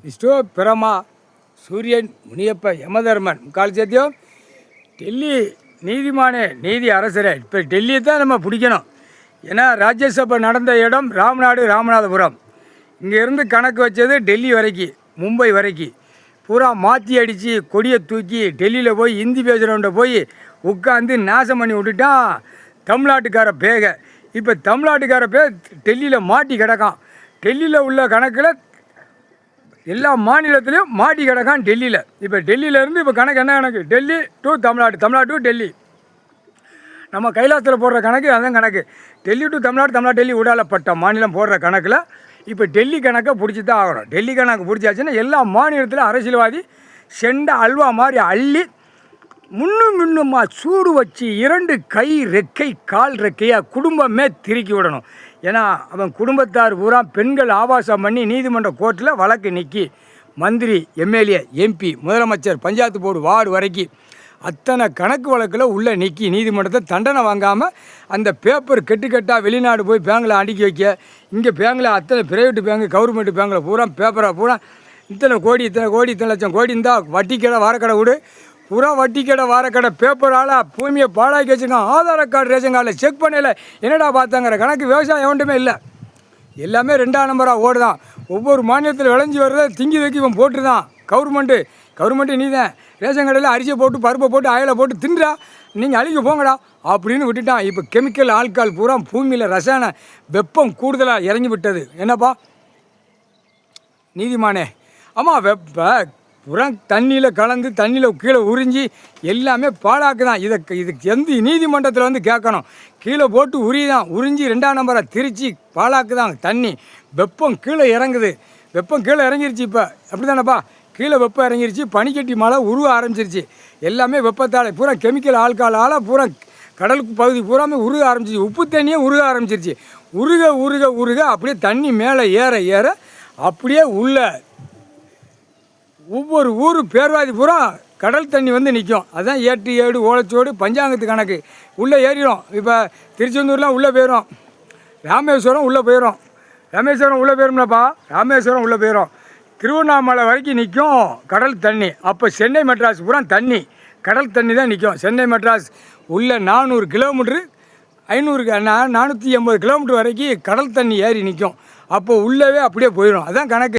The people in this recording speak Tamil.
விஷ்ணு பிரமா சூரியன் முனியப்ப யமதர்மன் முக்கால் சேர்த்தியும் டெல்லி நீதிமானே நீதி அரசரே. இப்போ டெல்லியை தான் நம்ம பிடிக்கணும். ஏன்னா ராஜ்யசபா நடந்த இடம் ராம்நாடு ராமநாதபுரம். இங்கேருந்து கணக்கு வச்சது டெல்லி வரைக்கும், மும்பை வரைக்கும் பூரா மாற்றி அடித்து கொடியை தூக்கி டெல்லியில் போய் ஹிந்தி பேசுகிறவன்ட்ட போய் உட்காந்து நாசம் பண்ணி விட்டுட்டான் தமிழ்நாட்டுக்கார பேக. இப்போ தமிழ்நாட்டுக்கார டெல்லியில் மாட்டி கிடக்கான். டெல்லியில் உள்ள கணக்கில் எல்லா மாநிலத்திலையும் மாட்டி கிடக்கான் டெல்லியில். இப்போ டெல்லியிலேருந்து இப்போ கணக்கு என்ன கணக்கு? Delhi to Tamil Nadu, Tamil Nadu to Delhi. நம்ம கைலாசத்தில் போடுற கணக்கு அதான் கணக்கு. டெல்லி டு தமிழ்நாடு, தமிழ்நாடு டெல்லி உடாலப்பட்ட மாநிலம் போடுற கணக்கில் இப்போ டெல்லி கணக்கை பிடிச்சி தான் ஆகணும். டெல்லி கணக்கு பிடிச்சாச்சுன்னா எல்லா மாநிலத்திலும் அரசியல்வாதி செண்ட அல்வா மாதிரி அள்ளி முன்னுமா சூடு வச்சு 2 கை ரெக்கை கால் ரெக்கையாக குடும்பமே திருக்கி விடணும். ஏன்னா அவன் குடும்பத்தார் பூரா பெண்கள் ஆபாசம் பண்ணி நீதிமன்ற கோர்ட்டில் வழக்கு நிற்கி மந்திரி, எம்எல்ஏ, எம்பி, முதலமைச்சர், பஞ்சாயத்து போர்டு, வார்டு வரைக்கும் அத்தனை கணக்கு வழக்கில் உள்ளே நிற்கி நீதிமன்றத்தை தண்டனை வாங்காமல் அந்த பேப்பர் கெட்டுக்கட்டாக வெளிநாடு போய் பேங்கில் அடுக்கி வைக்க, இங்கே பேங்கில் அத்தனை ப்ரைவேட்டு பேங்கு, கவர்மெண்ட் பேங்கில் பூரா பேப்பரை பூரா இத்தனை கோடி இத்தனை லட்சம் கோடி இருந்தால் வட்டி கடை வாரக்கடை விடு பூரா வட்டி கடை வாரக்கடை பேப்பரால் பூமியை பாழாக்கி வச்சுருக்கான். ஆதார் கார்டு ரேஷன் கார்டில் செக் பண்ணல என்னடா பார்த்தாங்கிற கணக்கு விவசாயம் எவன்ட்டுமே இல்லை. எல்லாமே 2ஆம் நம்பராக ஓடுதான். ஒவ்வொரு மாநிலத்தில் விளைஞ்சி வர்றதை திங்கி வைக்கி இவன் போட்டுருதான். கவர்மெண்ட்டு நீ தான் ரேஷன் கடையில் அரிசியை போட்டு பருப்பை போட்டு அயலை போட்டு தின்றா, நீங்கள் அழிக்க போங்கடா அப்படின்னு விட்டுட்டான். இப்போ கெமிக்கல் ஆட்கால் பூரா பூமியில் ரசாயன வெப்பம் கூடுதலாக இறங்கி விட்டது. என்னப்பா நீதிமானே? ஆமாம், பூரா தண்ணியில் கலந்து தண்ணியில் கீழே உறிஞ்சி எல்லாமே பாழாக்குதான். இதுக்கு எந்த நீதிமன்றத்தில் வந்து கேட்கணும். கீழே போட்டு உறிஞ்சி 2ஆம் நம்பரை திரிச்சு பாழாக்குதான். தண்ணி வெப்பம் கீழே இறங்குது. வெப்பம் கீழே இறங்கிருச்சு. இப்போ அப்படி தானேப்பா, கீழே வெப்பம் இறங்கிருச்சு. பனிக்கட்டி மழை உருவ ஆரம்பிச்சிருச்சு. எல்லாமே வெப்பத்தால் பூரா கெமிக்கல் ஆல்காலால் பூரா கடலுக்கு பகுதி பூராமே உருக ஆரம்பிச்சிச்சு. உப்பு தண்ணியே உருக ஆரம்பிச்சிருச்சு. உருக அப்படியே தண்ணி மேலே ஏற அப்படியே உள்ள ஒவ்வொரு ஊர் பேர்வாதி பூரா கடல் தண்ணி வந்து நிற்கும். அதுதான் 8 7 ஓலச்சோடு பஞ்சாங்கத்து கணக்கு உள்ளே ஏறிடும். இப்போ திருச்செந்தூர்லாம் உள்ளே போயிடும். ராமேஸ்வரம் உள்ளே போயிடும். ராமேஸ்வரம் உள்ளே போயிடும். திருவண்ணாமலை வரைக்கும் நிற்கும் கடல் தண்ணி. அப்போ சென்னை மெட்ராஸ் பூரா தண்ணி, கடல் தண்ணி தான் நிற்கும். சென்னை மெட்ராஸ் உள்ள 400 கிலோமீட்ரு 480 கிலோமீட்டர் வரைக்கும் கடல் தண்ணி ஏறி நிற்கும். அப்போ உள்ளவே அப்படியே போயிடும். அதான் கணக்கு.